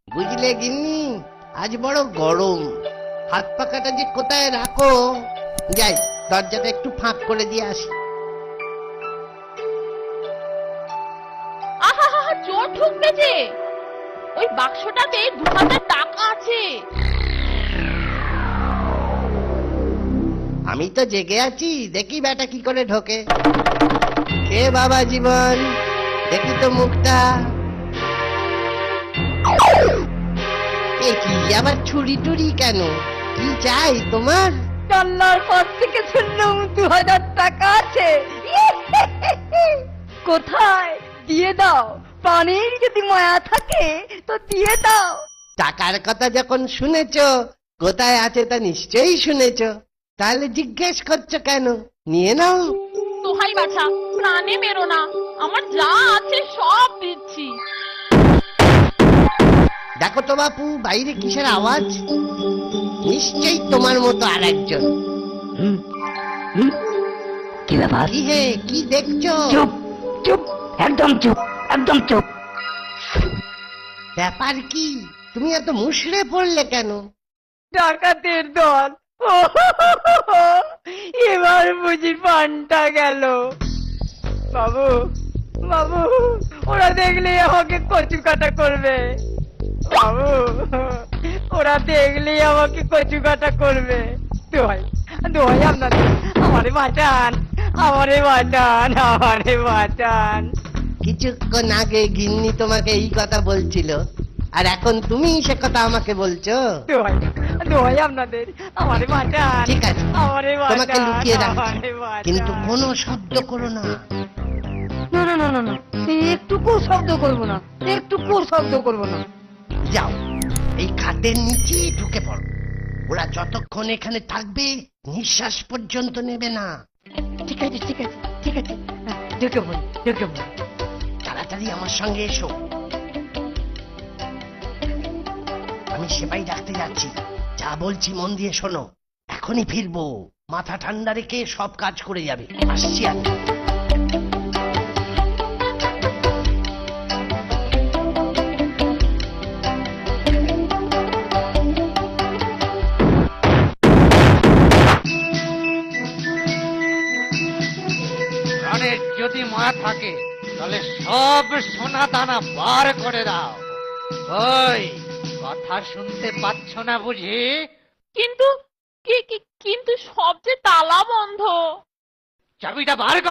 বুঝলে গিন্নি, আজ বড় গরম, হাত পাখাটা যে কোথায় রাখো। যাই, দরজাটা একটু ফাঁক করে দিয়ে আসি। আহা হা হা, চোর ঢুকবে যে। ওই বাক্সটাতে 2000 টাকা আছে। আমি তো জেগে আছি, দেখি বেটা কি করে ঢোকে। কে বাবা জীবন, দেখি তো মুখটা। এ কি আবার ছুরি টুরি কেন? কি চাই তোমার? জানলার পাশ থেকে শুনলাম 2000 টাকা আছে। কোথায়? দিয়ে দাও, প্রাণের যদি মায়া থাকে তো দিয়ে দাও। টাকার কথা যখন শুনেছো, কোথায় আছে তা নিশ্চয়ই শুনেছো, তাহলে জিজ্ঞেস করছো কেন? নিয়ে নাও। দোহাই বাছা, প্রাণে মেরো না, আমার যা আছে সব দিচ্ছি। দেখো তো বাপু, বাইরে কিসের আওয়াজ? নিশ্চয়ই তোমার মতো আর একজন। কি ব্যাপার? কি হে, কি দেখছো? চুপ চুপ, একদম চুপ, একদম চুপ। ব্যাপার কি? তুমি এত মুষড়ে পড়লে কেন? ডাকাতের দল। এবার বুঝি পানটা গেল। বাবু বাবু, ওরা দেখলে আমাকে কচু কাটা করবে। বাবু, ওরা দেখলে আমাকে কচু কাটা করবে। দোহাই দোহাই আপনাদের, আমারে বাঁচান, আমারে বাঁচান, আমারে বাঁচান। কিছুক্ষণ আগে গিন্নি তোমাকে এই কথা বলছিল, আর এখন তুমি সে কথা আমাকে বলছো? দোহাই দোহাই আপনাদের, আমারে বাঁচান। ঠিক আছে, আমারে বাঁচান, তোমাকে লুকিয়ে রাখছি, আমারে বাঁচান। কিন্তু কোনো শব্দ করো না। না না না না না, একটুকু শব্দ করবো না, একটুকু শব্দ করবো না। যাও, এই খাটের নিচে ঢুকে পড়ো। ওরা যতক্ষণ এখানে থাকবে নিঃশ্বাস পর্যন্ত নেবে না। ঠিক আছে ঠিক আছে ঠিক আছে, ঢুকে পড়ি ঢুকে পড়ি। তাড়াতাড়ি আমার সঙ্গে এসো, আমি সেপাই ডাকতে যাচ্ছি। যা বলছি মন দিয়ে শোনো। এখনই ফিরবো, মাথা ঠান্ডা রেখে সব কাজ করে যাবে। আসছি আমি। প্রাণের যদি মা থাকে তাহলে সব সোনা দানা বার করে দাও। ওই কথা শুনতে পাচ্ছ না বুঝি? কিন্তু কিন্তু সব যে তালা বন্ধ। চাবিটা বার কর।